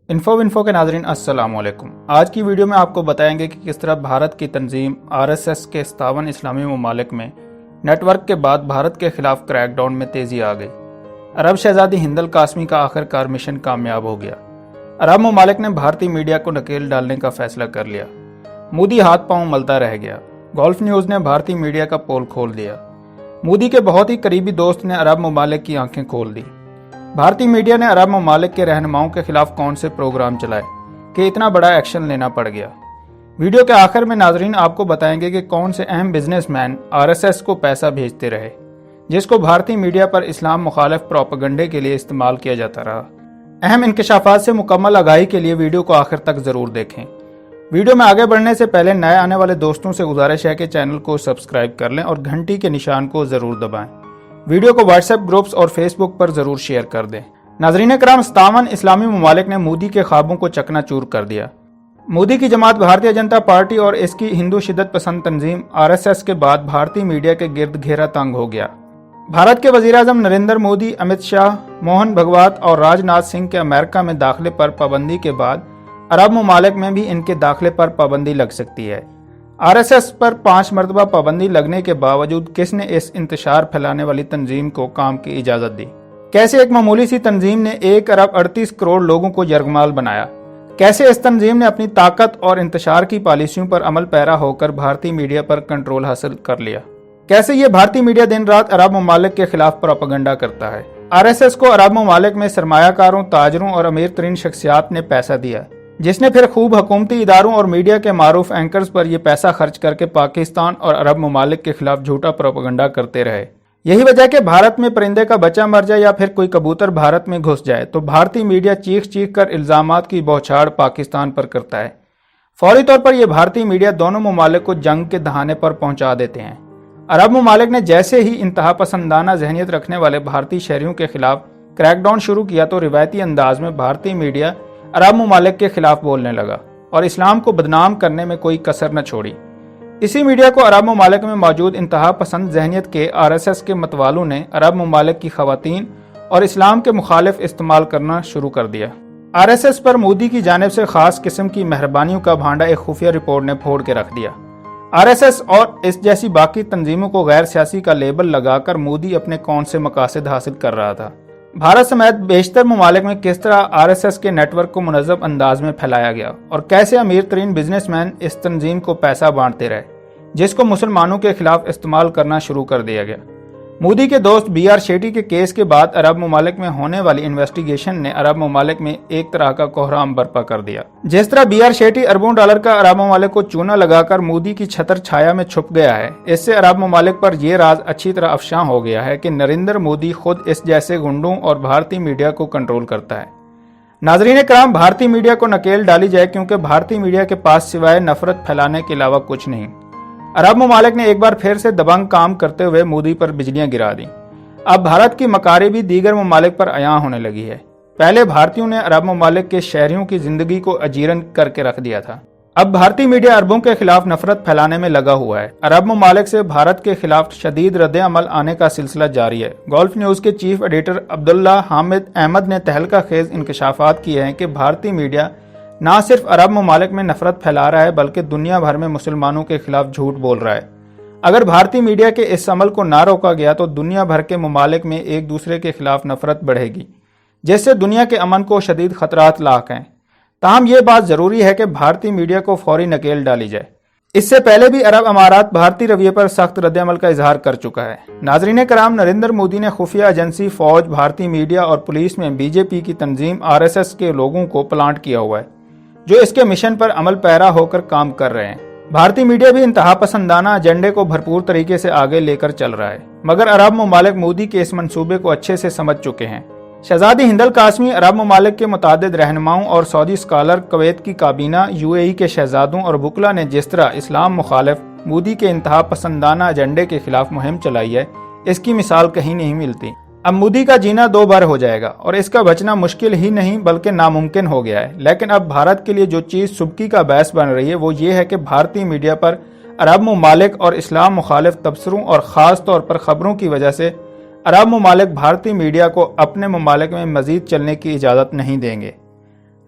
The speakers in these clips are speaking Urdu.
انفو کے ناظرین السلام علیکم۔ آج کی ویڈیو میں آپ کو بتائیں گے کہ کس طرح بھارت کی تنظیم RSS کے 57 اسلامی ممالک میں نیٹ ورک کے بعد بھارت کے خلاف کریک ڈاؤن میں تیزی آ گئی۔ عرب شہزادی ہند القاسمی کا آخر کار مشن کامیاب ہو گیا۔ عرب ممالک نے بھارتی میڈیا کو نکیل ڈالنے کا فیصلہ کر لیا۔ مودی ہاتھ پاؤں ملتا رہ گیا۔ گولف نیوز نے بھارتی میڈیا کا پول کھول دیا۔ مودی کے بہت ہی قریبی دوست نے عرب ممالک کی آنکھیں کھول دی۔ بھارتی میڈیا نے عرب ممالک کے رہنماؤں کے خلاف کون سے پروگرام چلائے کہ اتنا بڑا ایکشن لینا پڑ گیا۔ ویڈیو کے آخر میں ناظرین آپ کو بتائیں گے کہ کون سے اہم بزنس مین RSS کو پیسہ بھیجتے رہے جس کو بھارتی میڈیا پر اسلام مخالف پروپیگنڈے کے لیے استعمال کیا جاتا رہا۔ اہم انکشافات سے مکمل آگاہی کے لیے ویڈیو کو آخر تک ضرور دیکھیں۔ ویڈیو میں آگے بڑھنے سے پہلے نئے آنے والے دوستوں سے گزارش ہے کہ چینل کو سبسکرائب کر لیں اور گھنٹی کے نشان کو ضرور دبائیں۔ ویڈیو کو واٹس ایپ گروپس اور فیس بک پر ضرور شیئر کر دیں۔ ناظرین کرام، 57 اسلامی ممالک نے مودی کے خوابوں کو چکنا چور کر دیا۔ مودی کی جماعت بھارتیہ جنتا پارٹی اور اس کی ہندو شدت پسند تنظیم RSS کے بعد بھارتی میڈیا کے گرد گھیرا تنگ ہو گیا۔ بھارت کے وزیر اعظم نریندر مودی، امت شاہ، موہن بھگوت اور راج ناتھ سنگھ کے امریکہ میں داخلے پر پابندی کے بعد عرب ممالک میں بھی ان کے داخلے پر پابندی لگ سکتی ہے۔ RSS پر 5 مرتبہ پابندی لگنے کے باوجود کس نے اس انتشار پھیلانے والی تنظیم کو کام کی اجازت دی؟ کیسے ایک معمولی سی تنظیم نے 1 ارب 38 کروڑ لوگوں کو یرغمال بنایا؟ کیسے اس تنظیم نے اپنی طاقت اور انتشار کی پالیسیوں پر عمل پیرا ہو کر بھارتی میڈیا پر کنٹرول حاصل کر لیا؟ کیسے یہ بھارتی میڈیا دن رات عرب ممالک کے خلاف پروپیگنڈا کرتا ہے؟ RSS کو عرب ممالک میں سرمایہ کاروں، تاجروں اور امیر ترین شخصیات نے پیسہ دیا، جس نے پھر خوب حکومتی اداروں اور میڈیا کے معروف اینکرز پر یہ پیسہ خرچ کر کے پاکستان اور عرب ممالک کے خلاف جھوٹا پروپیگنڈا کرتے رہے۔ یہی وجہ کہ بھارت میں پرندے کا بچہ مر جائے یا پھر کوئی کبوتر بھارت میں گھس جائے تو بھارتی میڈیا چیخ چیخ کر الزامات کی بوچھاڑ پاکستان پر کرتا ہے۔ فوری طور پر یہ بھارتی میڈیا دونوں ممالک کو جنگ کے دہانے پر پہنچا دیتے ہیں۔ عرب ممالک نے جیسے ہی انتہا پسندانہ ذہنیت رکھنے والے بھارتی شہریوں کے خلاف کریک ڈاؤن شروع کیا تو روایتی انداز میں بھارتی میڈیا عرب ممالک کے خلاف بولنے لگا اور اسلام کو بدنام کرنے میں کوئی کسر نہ چھوڑی۔ اسی میڈیا کو عرب ممالک میں موجود انتہا پسند ذہنیت کے RSS کے متوالوں نے عرب ممالک کی خواتین اور اسلام کے مخالف استعمال کرنا شروع کر دیا۔ RSS پر مودی کی جانب سے خاص قسم کی مہربانیوں کا بھانڈا ایک خفیہ رپورٹ نے پھوڑ کے رکھ دیا۔ RSS اور اس جیسی باقی تنظیموں کو غیر سیاسی کا لیبل لگا کر مودی اپنے کون سے مقاصد حاصل کر رہا تھا۔ بھارت سمیت بیشتر ممالک میں کس طرح RSS کے نیٹ ورک کو منظم انداز میں پھیلایا گیا اور کیسے امیر ترین بزنس مین اس تنظیم کو پیسہ بانٹتے رہے جس کو مسلمانوں کے خلاف استعمال کرنا شروع کر دیا گیا۔ مودی کے دوست BR شیٹی کے کیس کے بعد عرب ممالک میں ہونے والی انویسٹیگیشن نے عرب ممالک میں ایک طرح کا کوہرام برپا کر دیا۔ جس طرح BR شیٹی اربوں ڈالر کا عرب ممالک کو چونا لگا کر مودی کی چھتر چھایا میں چھپ گیا ہے، اس سے عرب ممالک پر یہ راز اچھی طرح افشاں ہو گیا ہے کہ نریندر مودی خود اس جیسے گنڈوں اور بھارتی میڈیا کو کنٹرول کرتا ہے۔ ناظرین کرام، بھارتی میڈیا کو نکیل ڈالی جائے کیونکہ بھارتی میڈیا کے پاس سوائے نفرت پھیلانے کے علاوہ کچھ نہیں۔ عرب ممالک نے ایک بار پھر سے دبنگ کام کرتے ہوئے مودی پر بجلیاں گرا دیں۔ اب بھارت کی مکاری بھی دیگر ممالک پر عیاں ہونے لگی ہے۔ پہلے بھارتیوں نے عرب ممالک کے شہریوں کی زندگی کو اجیرن کر کے رکھ دیا تھا، اب بھارتی میڈیا عربوں کے خلاف نفرت پھیلانے میں لگا ہوا ہے۔ عرب ممالک سے بھارت کے خلاف شدید رد عمل آنے کا سلسلہ جاری ہے۔ گولف نیوز کے چیف ایڈیٹر عبداللہ حامد احمد نے تہلکہ خیز انکشافات کیے ہیں کہ بھارتی میڈیا نہ صرف عرب ممالک میں نفرت پھیلا رہا ہے بلکہ دنیا بھر میں مسلمانوں کے خلاف جھوٹ بول رہا ہے۔ اگر بھارتی میڈیا کے اس عمل کو نہ روکا گیا تو دنیا بھر کے ممالک میں ایک دوسرے کے خلاف نفرت بڑھے گی، جس سے دنیا کے امن کو شدید خطرات لاحق ہیں۔ تاہم یہ بات ضروری ہے کہ بھارتی میڈیا کو فوری نکیل ڈالی جائے۔ اس سے پہلے بھی عرب امارات بھارتی رویے پر سخت رد عمل کا اظہار کر چکا ہے۔ ناظرین کرام، نریندر مودی نے خفیہ ایجنسی، فوج، بھارتی میڈیا اور پولیس میں BJP کی تنظیم RSS کے لوگوں کو پلانٹ کیا ہوا ہے جو اس کے مشن پر عمل پیرا ہو کر کام کر رہے ہیں۔ بھارتی میڈیا بھی انتہا پسندانہ ایجنڈے کو بھرپور طریقے سے آگے لے کر چل رہا ہے، مگر عرب ممالک مودی کے اس منصوبے کو اچھے سے سمجھ چکے ہیں۔ شہزادی ہند القاسمی، عرب ممالک کے متعدد رہنماؤں اور سعودی اسکالر، کویت کی کابینہ، UAE کے شہزادوں اور وکلا نے جس طرح اسلام مخالف مودی کے انتہا پسندانہ ایجنڈے کے خلاف مہم چلائی ہے، اس کی مثال کہیں نہیں ملتی۔ اب مودی کا جینا 2 بار ہو جائے گا اور اس کا بچنا مشکل ہی نہیں بلکہ ناممکن ہو گیا ہے۔ لیکن اب بھارت کے لیے جو چیز سبکی کا باعث بن رہی ہے وہ یہ ہے کہ بھارتی میڈیا پر عرب ممالک اور اسلام مخالف تبصروں اور خاص طور پر خبروں کی وجہ سے عرب ممالک بھارتی میڈیا کو اپنے ممالک میں مزید چلنے کی اجازت نہیں دیں گے۔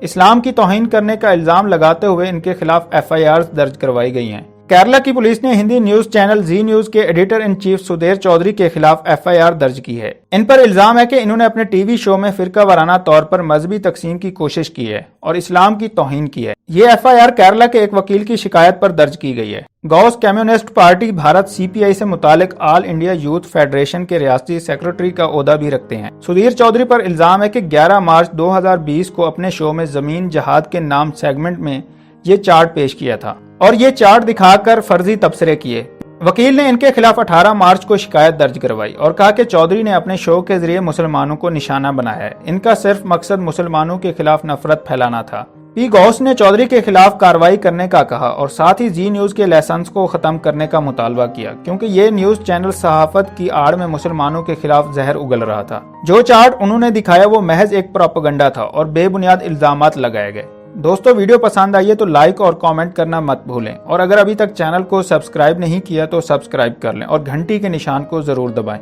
اسلام کی توہین کرنے کا الزام لگاتے ہوئے ان کے خلاف FIRs درج کروائی گئی ہیں۔ کیرلا کی پولیس نے ہندی نیوز چینل زی نیوز کے editor in chief Sudhir Chaudhary کے خلاف FIR درج کی ہے۔ ان پر الزام ہے کہ انہوں نے اپنے ٹی وی شو میں فرقہ وارانہ طور پر مذہبی تقسیم کی کوشش کی ہے اور اسلام کی توہین کی ہے۔ یہ FIR کیرلا کے ایک وکیل کی شکایت پر درج کی گئی ہے۔ گوس کمیونسٹ پارٹی بھارت CPI سے متعلق آل انڈیا یوتھ فیڈریشن کے ریاستی سیکرٹری کا عہدہ بھی رکھتے ہیں۔ سدھیر چودھری پر الزام ہے کہ 11 مارچ 2020 کو اپنے شو میں زمین جہاد کے نام سیگمنٹ میں یہ چارٹ پیش کیا تھا اور یہ چارٹ دکھا کر فرضی تبصرے کیے۔ وکیل نے ان کے خلاف 18 مارچ کو شکایت درج کروائی اور کہا کہ چودھری نے اپنے شو کے ذریعے مسلمانوں کو نشانہ بنایا ہے۔ ان کا صرف مقصد مسلمانوں کے خلاف نفرت پھیلانا تھا۔ پی گوس نے چودھری کے خلاف کارروائی کرنے کا کہا اور ساتھ ہی زی نیوز کے لائسنس کو ختم کرنے کا مطالبہ کیا کیونکہ یہ نیوز چینل صحافت کی آڑ میں مسلمانوں کے خلاف زہر اگل رہا تھا۔ جو چارٹ انہوں نے دکھایا وہ محض ایک پروپیگنڈا تھا اور بے بنیاد الزامات لگائے گئے۔ دوستو ویڈیو پسند آئی ہے تو لائک اور کامنٹ کرنا مت بھولیں اور اگر ابھی تک چینل کو سبسکرائب نہیں کیا تو سبسکرائب کر لیں اور گھنٹی کے نشان کو ضرور دبائیں۔